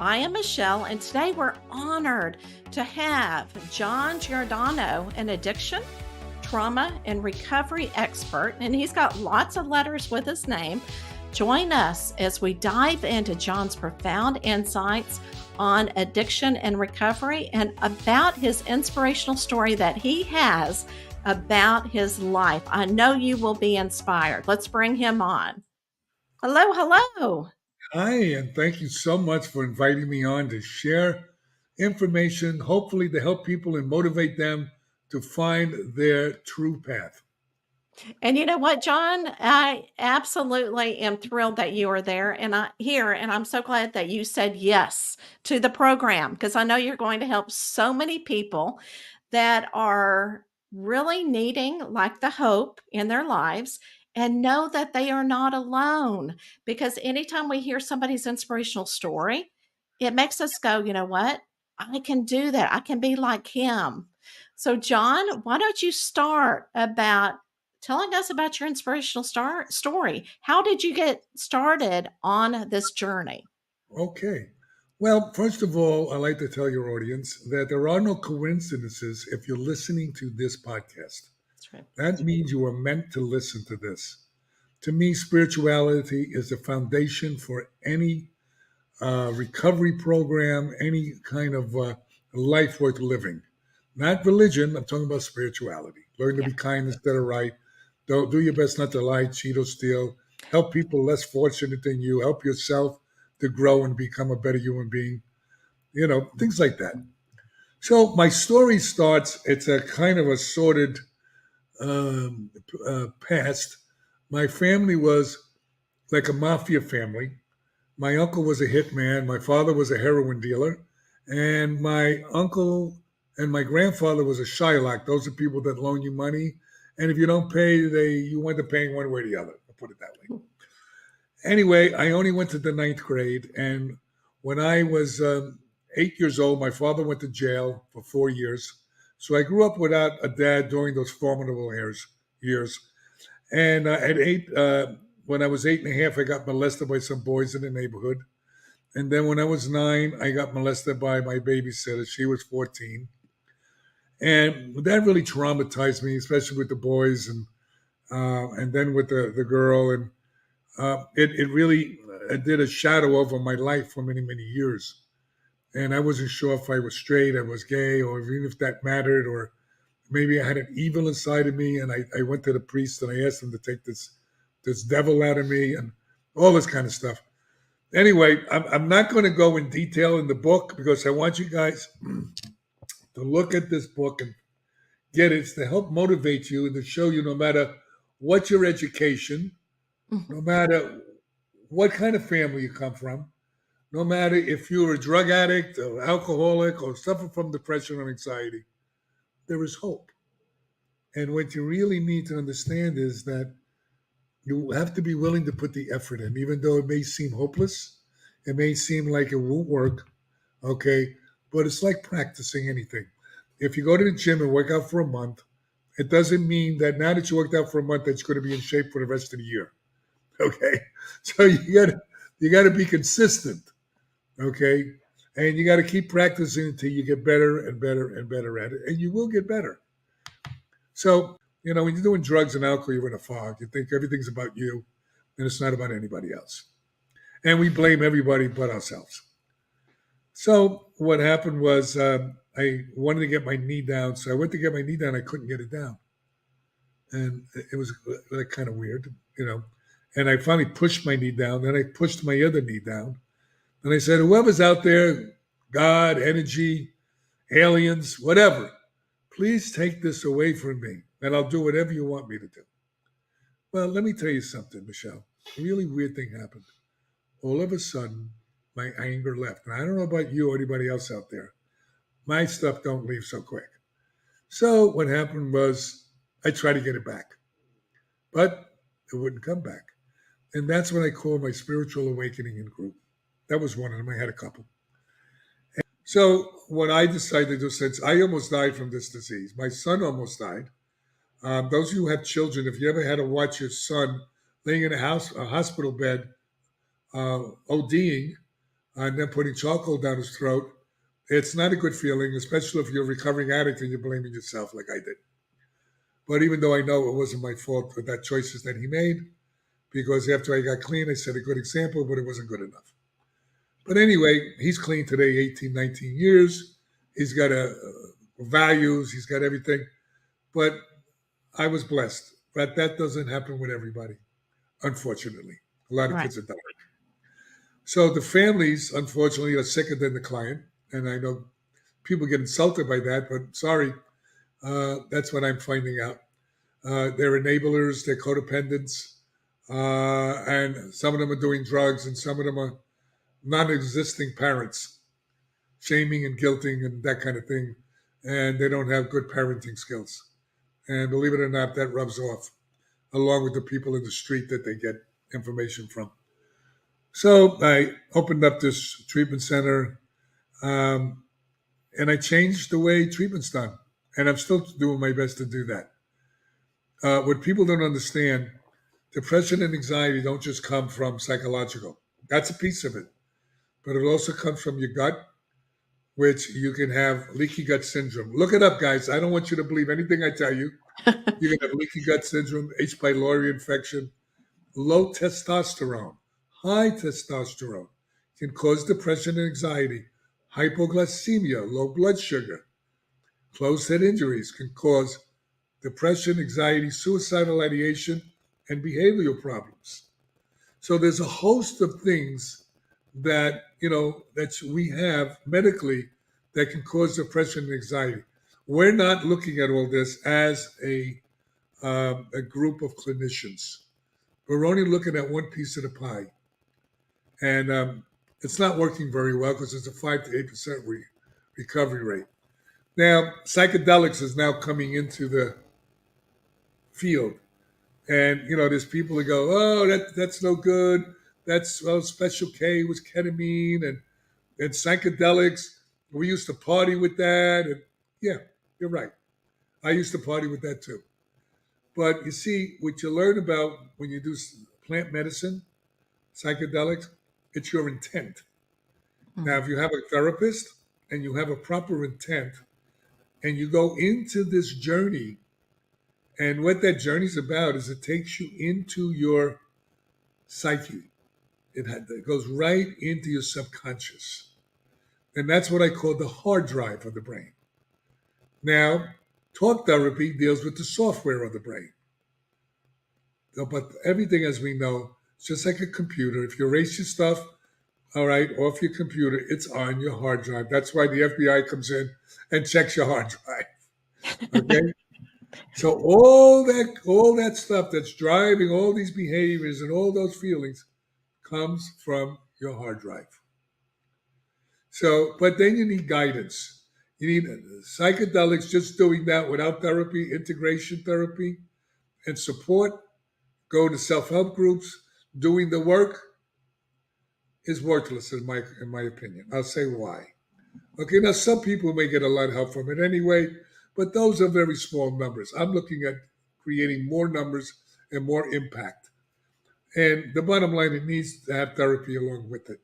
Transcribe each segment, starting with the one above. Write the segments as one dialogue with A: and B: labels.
A: I am Michelle, and today we're honored to have John Giordano, an addiction, trauma, and recovery expert, and he's got lots of letters with his name. Join us as we dive into John's profound insights on addiction and recovery and about his inspirational story that he has about his life. I know you will be inspired. Let's bring him on. Hello, hello.
B: Hi, and thank you so much for inviting me on to share information, hopefully to help people and motivate them to find their true path.
A: And you know what, John? I absolutely am thrilled that you are there and I'm so glad that you said yes to the program because I know you're going to help so many people that are really needing like the hope in their lives and know that they are not alone. Because anytime we hear somebody's inspirational story, it makes us go, you know what? I can do that. I can be like him. So, John, why don't you start about telling us about your inspirational story? How did you get started on this journey?
B: Okay. Well, first of all, I'd like to tell your audience that there are no coincidences if you're listening to this podcast.
A: That's right.
B: That means you are meant to listen to this. To me, spirituality is the foundation for any recovery program, any kind of life worth living. Not religion, I'm talking about spirituality. Learn to
A: Yeah.
B: be kind instead of right. Don't do your best not to lie, cheat, or steal. Help people less fortunate than you. Help yourself to grow and become a better human being. You know, things like that. So my story starts, it's a kind of a sordid past. My family was like a mafia family. My uncle was a hitman. My father was a heroin dealer. And my uncle and my grandfather was a Shylock. Those are people that loan you money. And if you don't pay, you wind up paying one way or the other. I'll put it that way. Anyway, I only went to the ninth grade. And when I was 8 years old, my father went to jail for 4 years. So I grew up without a dad during those formidable years. And when I was 8 and a half, I got molested by some boys in the neighborhood. And then when I was 9, I got molested by my babysitter. She was 14. And that really traumatized me, especially with the boys and then with the girl. And it really did a shadow over my life for many, many years. And I wasn't sure if I was straight, I was gay, or even if that mattered, or maybe I had an evil inside of me. And I went to the priest and I asked him to take this devil out of me and all this kind of stuff. Anyway, I'm not going to go in detail in the book because I want you guys to look at this book and get it. It's to help motivate you and to show you no matter what your education,
A: Mhm.
B: no matter what kind of family you come from, no matter if you're a drug addict or alcoholic or suffer from depression or anxiety, there is hope. And what you really need to understand is that you have to be willing to put the effort in, even though it may seem hopeless. It may seem like it won't work. Okay. But it's like practicing anything. If you go to the gym and work out for a month, it doesn't mean that now that you worked out for a month, that you're going to be in shape for the rest of the year. Okay. So you gotta be consistent. Okay. And you got to keep practicing until you get better and better and better at it. And you will get better. So, when you're doing drugs and alcohol, you're in a fog. You think everything's about you and it's not about anybody else. And we blame everybody but ourselves. So what happened was I wanted to get my knee down. So I went to get my knee down. I couldn't get it down. And it was like kind of weird, you know. And I finally pushed my knee down. Then I pushed my other knee down. And I said, whoever's out there, God, energy, aliens, whatever, please take this away from me. And I'll do whatever you want me to do. Well, let me tell you something, Michelle. A really weird thing happened. All of a sudden, my anger left. And I don't know about you or anybody else out there. My stuff don't leave so quick. So what happened was I tried to get it back, but it wouldn't come back. And that's when I called my spiritual awakening in group. That was one of them. I had a couple. So what I decided to do, since I almost died from this disease, my son almost died. Those of you who have children, if you ever had to watch your son laying in a hospital bed, ODing, and then putting charcoal down his throat. It's not a good feeling, especially if you're a recovering addict and you're blaming yourself like I did. But even though I know it wasn't my fault with that choices that he made, because after I got clean, I set a good example, but it wasn't good enough. But anyway, he's clean today, 18, 19 years. He's got values, he's got everything. But I was blessed. But that doesn't happen with everybody, unfortunately. A lot of
A: Right.
B: kids are dying. So the families, unfortunately, are sicker than the client. And I know people get insulted by that, but sorry, that's what I'm finding out. They're enablers, they're codependents, and some of them are doing drugs, and some of them are non-existing parents, shaming and guilting and that kind of thing, and they don't have good parenting skills. And believe it or not, that rubs off, along with the people in the street that they get information from. So I opened up this treatment center, um, and I changed the way treatment's done, and I'm still doing my best to do that. What people don't understand, depression and anxiety don't just come from psychological. That's a piece of it, but it also comes from your gut, which you can have leaky gut syndrome. Look it up, guys. I don't want you to believe anything I tell you. You can have leaky gut syndrome, H. pylori infection, low testosterone, high testosterone can cause depression and anxiety, hypoglycemia, low blood sugar, closed head injuries can cause depression, anxiety, suicidal ideation, and behavioral problems. So there's a host of things that that we have medically that can cause depression and anxiety. We're not looking at all this as a group of clinicians. We're only looking at one piece of the pie, and it's not working very well because it's a 5 to 8% recovery rate. Now, psychedelics is now coming into the field. And there's people that go, "Oh, that's no good. That's Special K was ketamine and psychedelics. We used to party with that." And yeah, you're right. I used to party with that too. But you see, what you learn about when you do plant medicine, psychedelics, it's your intent. Now, if you have a therapist and you have a proper intent, and you go into this journey, and what that journey's about is it takes you into your psyche. It goes right into your subconscious. And that's what I call the hard drive of the brain. Now, talk therapy deals with the software of the brain. But everything, as we know, it's just like a computer. If you erase your stuff, all right, off your computer, it's on your hard drive. That's why the FBI comes in and checks your hard drive. Okay? So all that stuff that's driving all these behaviors and all those feelings comes from your hard drive. So, but then you need guidance. You need psychedelics, just doing that without therapy, integration therapy, and support, go to self-help groups, doing the work is worthless in my opinion. I'll say why. Okay, now some people may get a lot of help from it anyway, but those are very small numbers. I'm looking at creating more numbers and more impact. And the bottom line, it needs to have therapy along with it.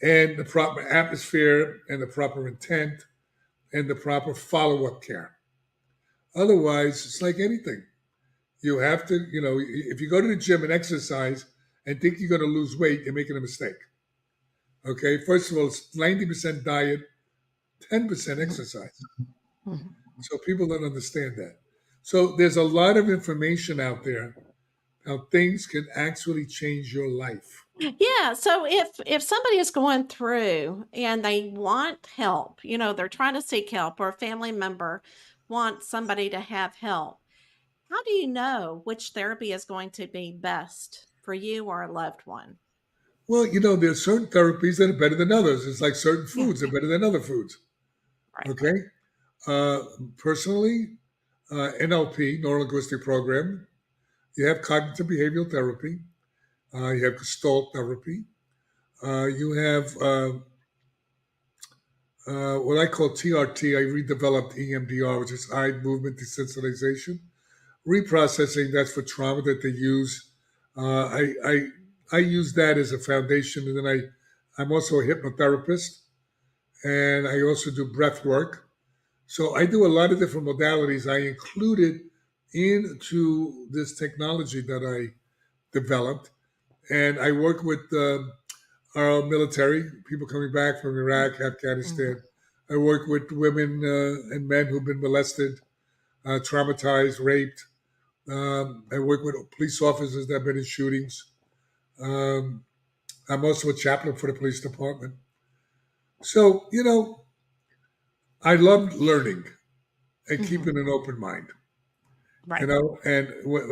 B: And the proper atmosphere and the proper intent and the proper follow-up care. Otherwise, it's like anything. You have to, if you go to the gym and exercise and think you're going to lose weight, you're making a mistake. Okay, first of all, it's 90% diet, 10% exercise. So people don't understand that. So there's a lot of information out there how things can actually change your life.
A: Yeah, so if somebody is going through and they want help, they're trying to seek help or a family member wants somebody to have help. How do you know which therapy is going to be best for you or a loved one?
B: Well, there's certain therapies that are better than others. It's like certain
A: Yeah,
B: foods are better than other foods.
A: right.
B: Okay. Uh, Personally, NLP, neuro linguistic program, you have cognitive behavioral therapy, you have gestalt therapy, you have what I call TRT. I redeveloped EMDR, which is eye movement desensitization. Reprocessing, that's for trauma that they use. I use that as a foundation, and then I'm also a hypnotherapist, and I also do breath work. So I do a lot of different modalities. I included into this technology that I developed, and I work with our military, people coming back from Iraq,
A: Mhm.
B: Afghanistan. I work with women and men who've been molested, traumatized, raped. I work with police officers that have been in shootings. Um, I'm also a chaplain for the police department. So, I love learning and
A: Mhm.
B: keeping an open mind,
A: Right.
B: and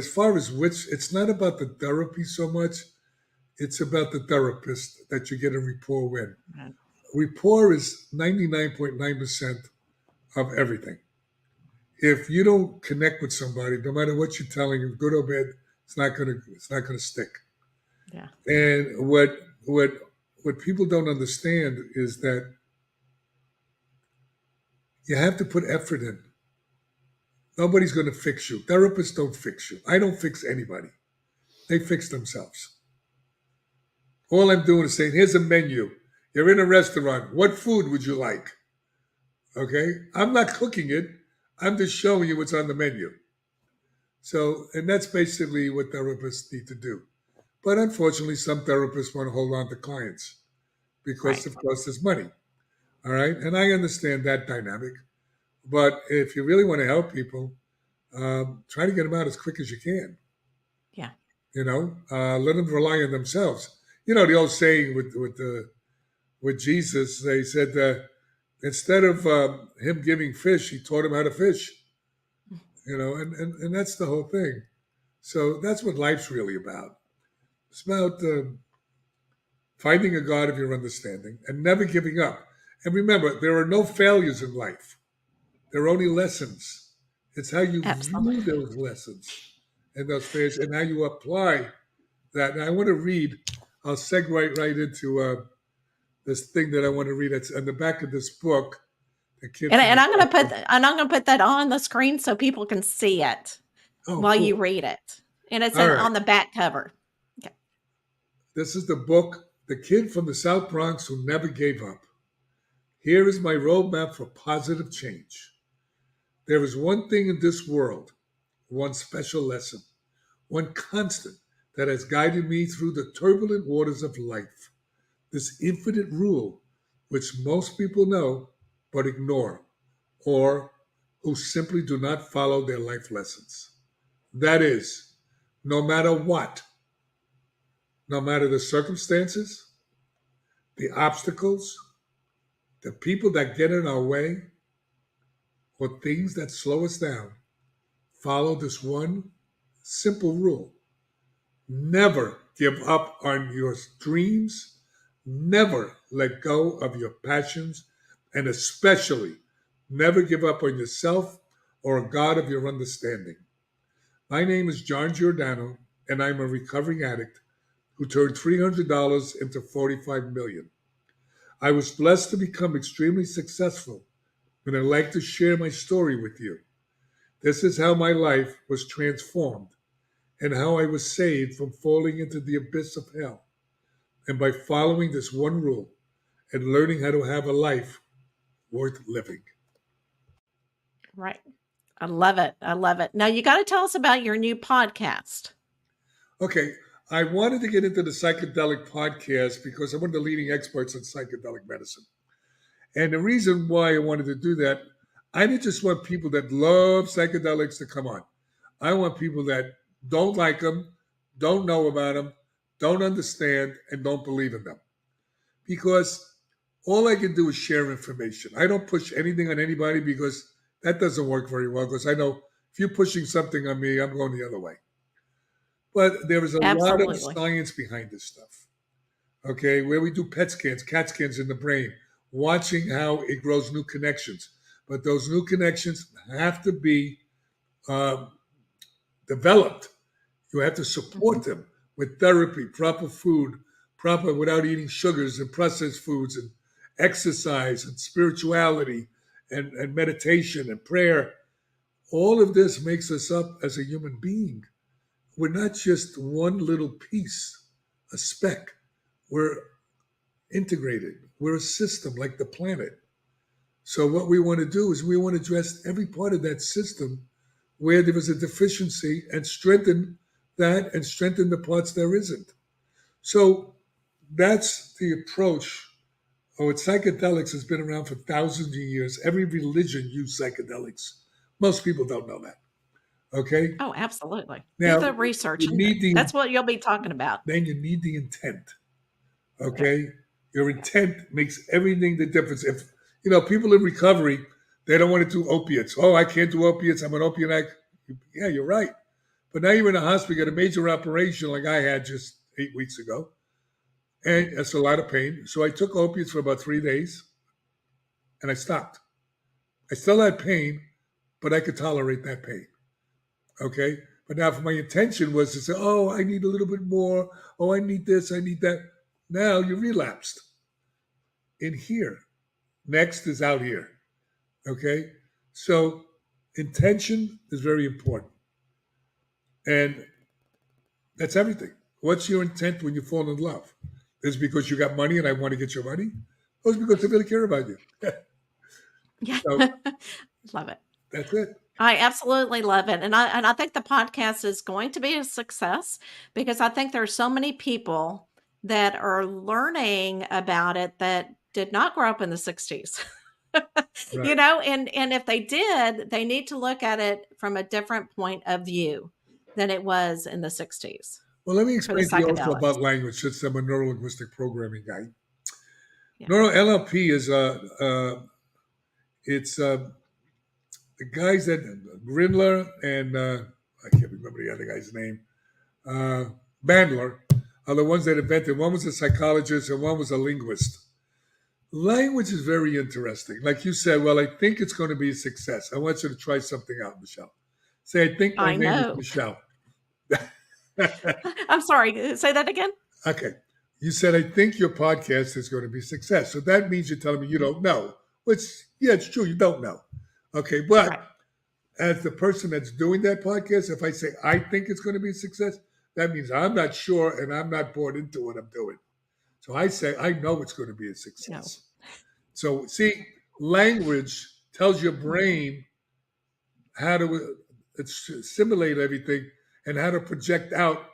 B: as far as which, it's not about the therapy so much, it's about the therapist that you get a rapport with.
A: Right.
B: Rapport is 99.9% of everything. If you don't connect with somebody, no matter what you're telling them, good or bad, it's not gonna stick.
A: Yeah.
B: And what people don't understand is that you have to put effort in. Nobody's going to fix you. Therapists don't fix you. I don't fix anybody. They fix themselves. All I'm doing is saying, here's a menu. You're in a restaurant. What food would you like? Okay. I'm not cooking it. I'm just showing you what's on the menu. So, and that's basically what therapists need to do. But unfortunately, some therapists want to hold on to clients because,
A: Right.
B: of course, there's money. All right. And I understand that dynamic. But if you really want to help people, try to get them out as quick as you can.
A: Yeah.
B: Let them rely on themselves. The old saying with Jesus, they said instead of him giving fish, he taught him how to fish. And that's the whole thing. So that's what life's really about. It's about finding a God of your understanding and never giving up. And remember, there are no failures in life. There are only lessons. It's how you
A: Absolutely.
B: view those lessons and those failures and how you apply that. And I want to read, I'll segue right into this thing that I want to read. It's on the back of this book, The Kid from
A: And
B: the
A: I'm gonna
B: South
A: put
B: Bronx.
A: that on the screen so people can see it
B: Oh,
A: while you
B: cool.
A: read it. And it's
B: All right.
A: on the back cover. Okay.
B: This is the book, The Kid from the South Bronx Who Never Gave Up. Here is my roadmap for positive change. There is one thing in this world, one special lesson, one constant that has guided me through the turbulent waters of life. This infinite rule, which most people know but ignore, or who simply do not follow their life lessons. That is, no matter what, no matter the circumstances, the obstacles, the people that get in our way, or things that slow us down, follow this one simple rule. Never give up on your dreams. Never let go of your passions. And especially, never give up on yourself or a God of your understanding. My name is John Giordano, and I'm a recovering addict who turned $300 into $45 million. I was blessed to become extremely successful, and I'd like to share my story with you. This is how my life was transformed and how I was saved from falling into the abyss of hell. And by following this one rule and learning how to have a life worth living.
A: Right. I love it. I love it. Now you got to tell us about your new podcast.
B: Okay, I wanted to get into the psychedelic podcast because I'm one of the leading experts in psychedelic medicine. And the reason why I wanted to do that, I didn't just want people that love psychedelics to come on. I want people that don't like them, don't know about them, don't understand, and don't believe in them. Because all I can do is share information. I don't push anything on anybody because that doesn't work very well. Because I know if you're pushing something on me, I'm going the other way. But there is a lot of
A: Absolutely.
B: science behind this stuff. Okay, where we do PET scans, CAT scans in the brain, watching how it grows new connections. But those new connections have to be um, developed. You have to support
A: Mhm.
B: them with therapy, proper food, proper without eating sugars and processed foods, and exercise and spirituality and meditation and prayer. All of this makes us up as a human being. We're not just one little piece, a speck. We're integrated. We're a system like the planet. So what we want to do is we want to address every part of that system where there is a deficiency and strengthen that and strengthen the parts there isn't. So that's the approach. Oh, it's psychedelics has been around for thousands of years. Every religion used psychedelics. Most people don't know that. Okay.
A: Oh, absolutely. Do
B: Now
A: the research,
B: you
A: and
B: need the
A: that's what you'll be talking about.
B: then you need the intent.
A: Yeah.
B: Okay. Your intent makes everything the difference. If people in recovery, they don't want to do opiates. Oh, I can't do opiates. I'm an opiate addict. Yeah, you're right. But now you're in a hospital, you got a major operation like I had just 8 weeks ago. And that's a lot of pain. So I took opiates for about 3 days and I stopped. I still had pain, but I could tolerate that pain. Okay. But now, if my intention was to say, oh, I need a little bit more. Oh, I need this. I need that. Now you relapsed in here. Next is out here. Okay. So intention is very important. And that's everything. What's your intent when you fall in love? Is it because you got money and I want to get your money? Or is it because I really care about you?
A: Yeah.
B: So
A: Love it.
B: that's it.
A: I absolutely love it, and I think the podcast is going to be a success because I think there are so many people that are learning about it that did not grow up in the 60s.
B: Right.
A: And if they did, they need to look at it from a different point of view than it was in the 60s
B: Well, let me
A: for the
B: explain to you also
A: psychedelics.
B: about language since I'm a neuro-linguistic programming guy.
A: Yeah.
B: Neuro NLP is it's the guys that Grindler and I can't remember the other guy's name, uh, Bandler, are the ones that invented. One was a psychologist and one was a linguist. Language is very interesting. Like you said, well, I think it's going to be a success. I want you to try something out, Michelle. Say, I think my
A: I
B: name is
A: know.
B: Michelle.
A: I'm sorry, say that again?
B: Okay. You said, I think your podcast is going to be a success. So that means you're telling me you don't know, which, yeah, it's true. You don't know. Okay. But
A: Right.
B: as the person that's doing that podcast, if I say, I think it's going to be a success, that means I'm not sure and I'm not bought into what I'm doing. So I say, I know it's going to be a
A: No.
B: success. So, see, language tells your
A: Mhm.
B: brain how to simulate everything and how to project out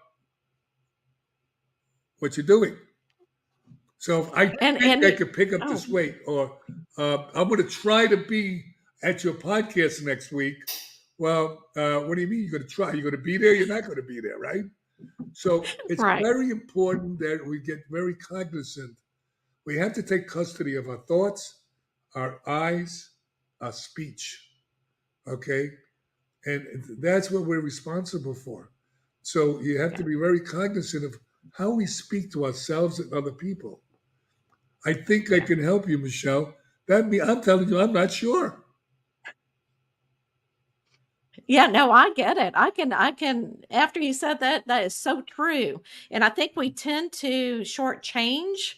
B: what you're doing. So, if I think
A: And
B: I
A: you
B: could pick up
A: oh,
B: this weight, or I'm going to try to be at your podcast next week. Well, what do you mean you're going to try? You're going to be there? You're not going to be there, right? So, it's
A: right.
B: very important that we get very cognizant. We have to take custody of our thoughts, our eyes, our speech. Okay. And that's what we're responsible for. So you have to
A: Yeah.
B: be very cognizant of how we speak to ourselves and other people. I think I
A: Yeah.
B: can help you, Michelle. That means I'm telling you, I'm not sure.
A: Yeah, no, I get it. I can after you said that, that is so true. And I think we tend to shortchange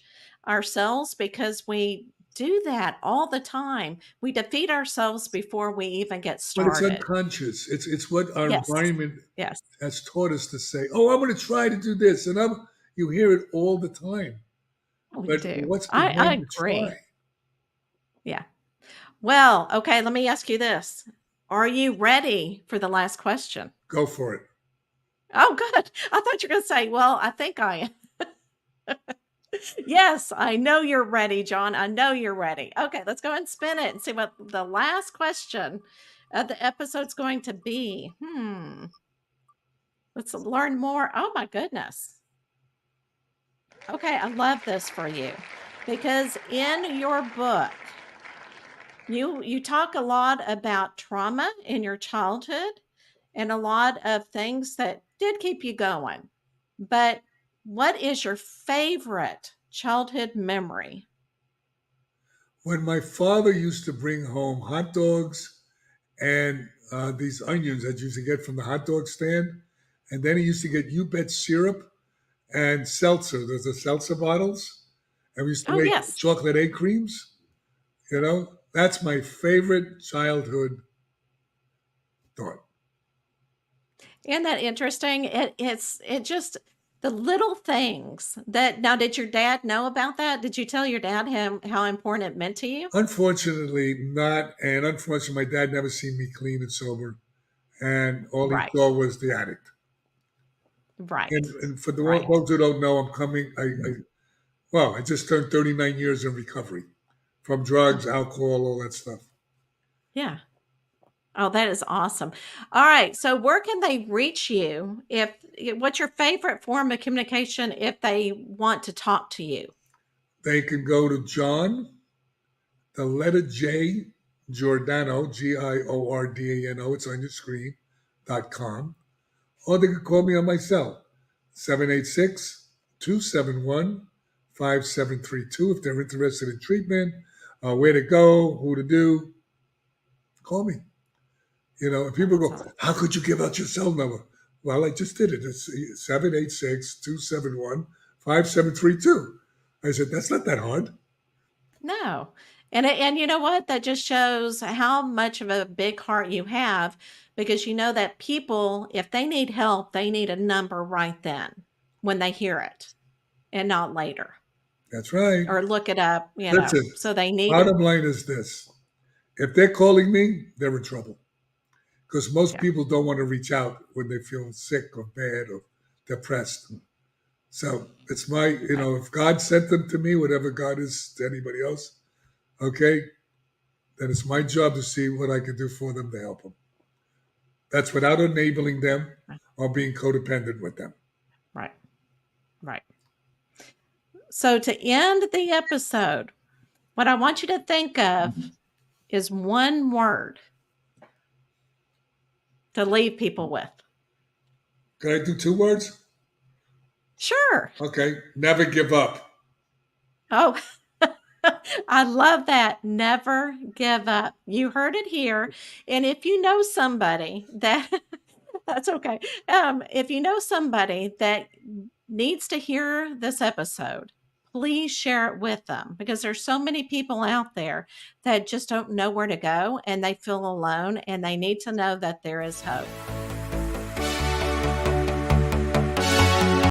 A: ourselves because we do that all the time. We defeat ourselves before we even get
B: But it's
A: started.
B: unconscious. It's what our
A: Yes.
B: environment
A: Yes.
B: has taught us to say. Oh, I'm going to try to do this, and you hear it all the time.
A: We
B: But
A: do.
B: what's
A: I
B: behind the try?
A: agree. Yeah. Well, okay, let me ask you this. Are you ready for the last question?
B: Go for it.
A: Oh, good. I thought you were going to say, well, I think I am. Yes, I know you're ready, John. I know you're ready. Okay, let's go ahead and spin it and see what the last question of the episode's going to be. Let's learn more. Oh my goodness. Okay, I love this for you because in your book, you talk a lot about trauma in your childhood and a lot of things that did keep you going. But what is your favorite childhood memory?
B: When my father used to bring home hot dogs and these onions that you used to get from the hot dog stand, and then he used to get You Bet syrup and seltzer. There's the seltzer bottles, and we used to
A: Oh,
B: make
A: yes.
B: chocolate egg creams. That's my favorite childhood thought.
A: Isn't that interesting? It just The little things that now, did your dad know about that? Did you tell your dad how important it meant to you?
B: Unfortunately, not. And unfortunately, my dad never seen me clean and sober. And all he
A: Right.
B: saw was the addict.
A: Right.
B: And for the
A: Right.
B: those who don't know, I'm coming. Well, I just turned 39 years in recovery from drugs, alcohol, all that stuff.
A: Yeah. Oh, that is awesome. All right. So where can they reach you what's your favorite form of communication if they want to talk to you?
B: They can go to John, the letter J, Giordano, Giordano, it's on your screen, .com. Or they can call me on my cell, 786-271-5732. If they're interested in treatment, where to go, who to do, call me. And people go,
A: Awesome.
B: how could you give out your cell number? Well, I just did it. It's 786-271-5732. I said, that's not that hard.
A: No. And you know what? That just shows how much of a big heart you have, because you know that people, if they need help, they need a number right then when they hear it and not later
B: That's right.
A: or look it up,
B: Listen,
A: So they need it.
B: bottom line is this. If they're calling me, they're in trouble. Because most
A: Yeah.
B: people don't want to reach out when they feel sick or bad or depressed. So it's
A: Right.
B: if God sent them to me, whatever God is to anybody else, okay, then it's my job to see what I can do for them to help them. That's without enabling them
A: Right.
B: or being codependent with them.
A: Right. Right. So to end the episode, what I want you to think of is one word to leave people with.
B: Can I do 2 words?
A: Sure.
B: Okay, never give up.
A: Oh, I love that. Never give up. You heard it here. And if you know somebody that that's okay. If you know somebody that needs to hear this episode, please share it with them, because there's so many people out there that just don't know where to go and they feel alone and they need to know that there is hope.